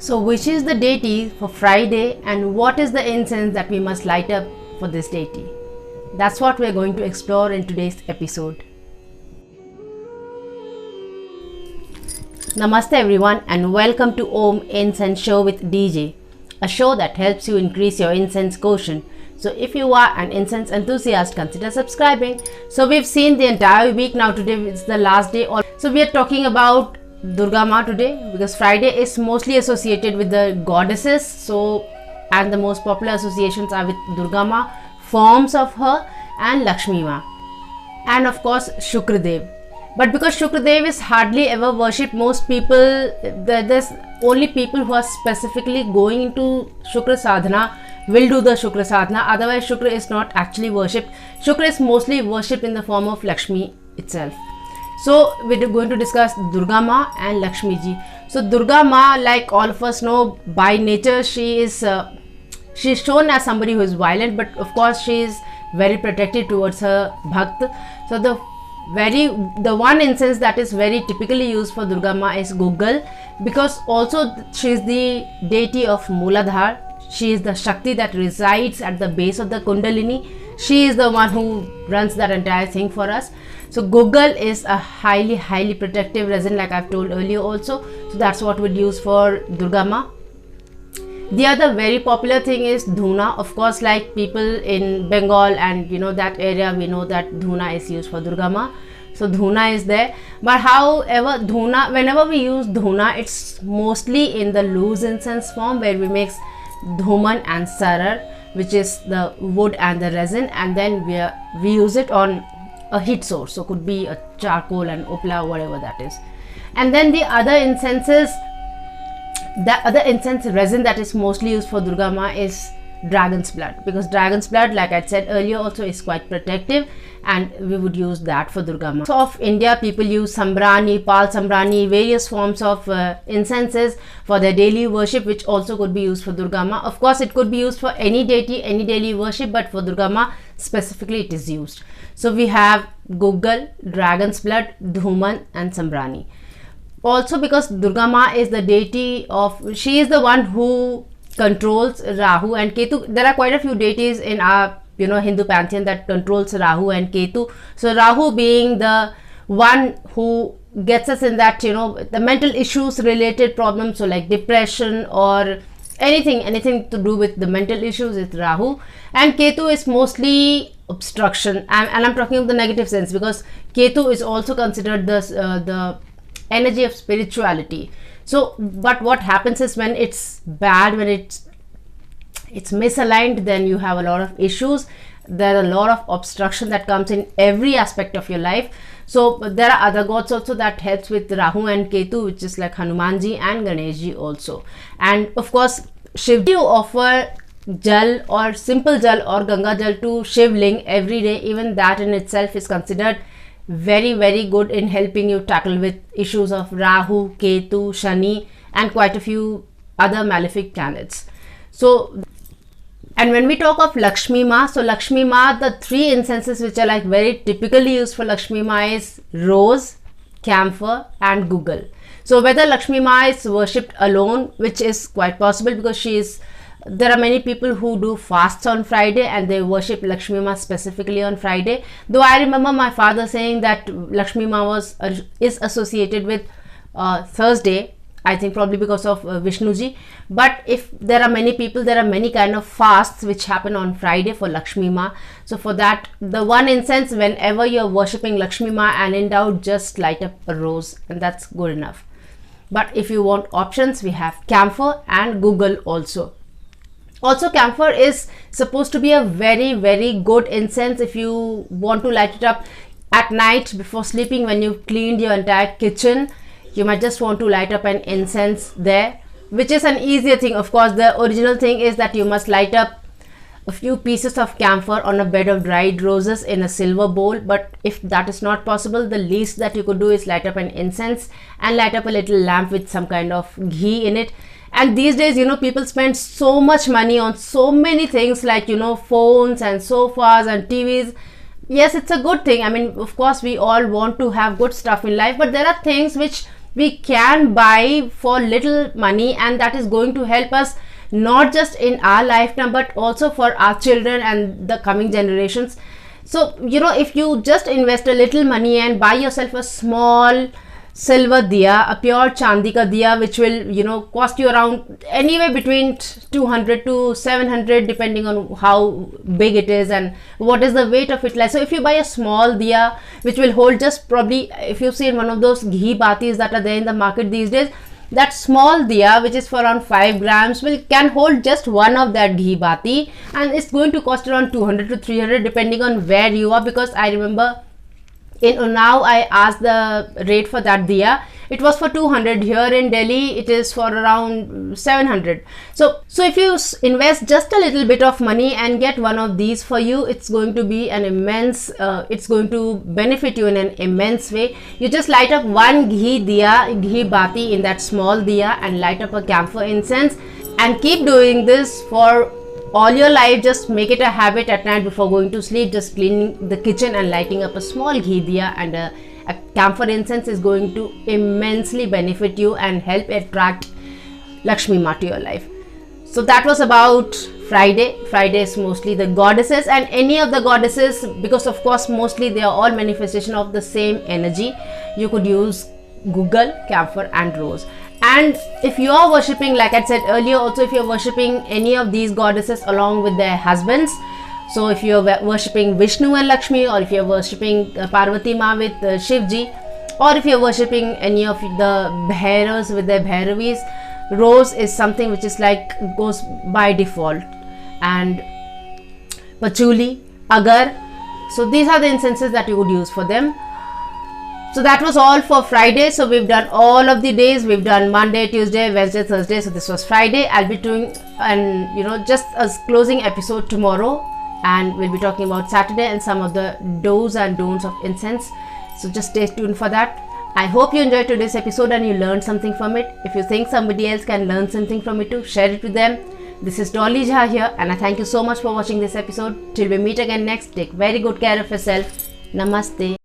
So which is the deity for Friday and what is the incense that we must light up for this deity? That's what we're going to explore in today's episode. Namaste everyone and welcome to Om Incense Show with DJ, a show that helps you increase your incense quotient. So if you are an incense enthusiast, consider subscribing. So we've seen the entire week. Now today is the last day. So we are talking about Durga Ma today because Friday is mostly associated with the goddesses. So and the most popular associations are with Durga Ma, forms of her, and Lakshmi Ma, and of course Shukradev. But because Shukradev is hardly ever worshipped, most people, there's only people who are specifically going into Shukra sadhana will do the Shukra sadhana. Otherwise Shukra is not actually worshipped. Shukra is mostly worshipped in the form of Lakshmi itself. So we're going to discuss Durga Ma and Lakshmi Ji. So Durga Ma, like all of us know, by nature she's shown as somebody who is violent, but of course she is very protective towards her bhakt. So the one incense that is very typically used for Durga Ma is Google, because also she is the deity of Mooladhar. She is the Shakti that resides at the base of the Kundalini. She is the one who runs that entire thing for us. So Google is a highly protective resin, like I've told earlier also. So that's what we'd use for Durga Ma. The other very popular thing is Dhuna. Of course, like people in Bengal and that area, we know that Dhuna is used for Durga Ma. So Dhuna is there. But however, Dhuna, whenever we use Dhuna, it's mostly in the loose incense form where we mix Dhuman and Sarar, which is the wood and the resin, and then we use it on a heat source. So could be a charcoal and upla, whatever that is. And then the other incenses, the other incense resin that is mostly used for Durga Ma is dragon's blood, because dragon's blood, like I said earlier, also is quite protective, and we would use that for Durga Ma. So of India, people use Sambrani, Pal Sambrani, various forms of incenses for their daily worship, which also could be used for Durga Ma. Of course, it could be used for any deity, any daily worship, but for Durga Ma specifically it is used. So we have Google, dragon's blood, Dhuman and Sambrani. Also, because Durga Ma is the deity of, she is the one who controls Rahu and Ketu. There are quite a few deities in our Hindu pantheon that controls Rahu and Ketu. So Rahu being the one who gets us in that the mental issues related problems, so like depression or anything to do with the mental issues is Rahu, and Ketu is mostly obstruction, and I'm talking of the negative sense, because Ketu is also considered the energy of spirituality. So but what happens is when it's bad, when it's misaligned, then you have a lot of issues. There are a lot of obstruction that comes in every aspect of your life. So there are other gods also that helps with Rahu and Ketu, which is like Hanumanji and Ganeshji also. And of course Shivji, you offer jal or simple jal or Ganga jal to Shivling every day. Even that in itself is considered very good in helping you tackle with issues of Rahu, Ketu, Shani and quite a few other malefic planets. So, and when we talk of Lakshmi Ma, so Lakshmi Ma, the three incenses which are like very typically used for Lakshmi Ma is rose, camphor and Google. So whether Lakshmi Ma is worshipped alone, which is quite possible because there are many people who do fasts on Friday and they worship Lakshmi Ma specifically on Friday. Though I remember my father saying that Lakshmi Ma is associated with Thursday, I think probably because of Vishnuji. But if there are many people, there are many kind of fasts which happen on Friday for Lakshmi Ma. So for that, the one incense, whenever you're worshipping Lakshmi Ma and in doubt, just light up a rose and that's good enough. But if you want options, we have camphor and Google also. Also, camphor is supposed to be a very good incense if you want to light it up at night before sleeping. When you've cleaned your entire kitchen, you might just want to light up an incense there, which is an easier thing. Of course, the original thing is that you must light up a few pieces of camphor on a bed of dried roses in a silver bowl. But if that is not possible, the least that you could do is light up an incense and light up a little lamp with some kind of ghee in it. And these days, people spend so much money on so many things like, phones and sofas and TVs. Yes, it's a good thing. I mean, of course, we all want to have good stuff in life, but there are things which we can buy for little money, and that is going to help us not just in our lifetime but also for our children and the coming generations. So if you just invest a little money and buy yourself a small silver diya, a pure chandi ka diya, which will cost you around anywhere between 200 to 700 depending on how big it is and what is the weight of it like. So if you buy a small diya which will hold just probably, if you see in one of those ghee batis that are there in the market these days, that small diya which is for around 5 grams can hold just one of that ghee bati, and it's going to cost around 200 to 300 depending on where you are. Because I remember in Unnao I asked the rate for that diya, it was for 200. Here in Delhi it is for around 700. So if you invest just a little bit of money and get one of these for you, it's going to be an immense it's going to benefit you in an immense way. You just light up one ghee bati in that small diya and light up a camphor incense, and keep doing this for all your life. Just make it a habit at night before going to sleep, just cleaning the kitchen and lighting up a small ghee diya and a camphor incense is going to immensely benefit you and help attract Lakshmi Ma to your life. So that was about Friday. Friday is mostly the goddesses, and any of the goddesses, because of course mostly they are all manifestation of the same energy. You could use Google, camphor and rose. And if you are worshipping, like I said earlier also, if you are worshipping any of these goddesses along with their husbands, so if you are worshipping Vishnu and Lakshmi, or if you are worshipping Parvati Ma with Shivji, or if you are worshipping any of the Bhairavs with their Bhairavis, rose is something which is like goes by default, and Patchouli, Agar. So these are the incenses that you would use for them. So that was all for Friday. So we've done all of the days. We've done Monday, Tuesday, Wednesday, Thursday. So this was Friday. I'll be doing just a closing episode tomorrow, and we'll be talking about Saturday and some of the do's and don'ts of incense. So just stay tuned for that. I hope you enjoyed today's episode and you learned something from it. If you think somebody else can learn something from it too, share it with them. This is Dolly Jha here, and I thank you so much for watching this episode. Till we meet again next, take very good care of yourself. Namaste.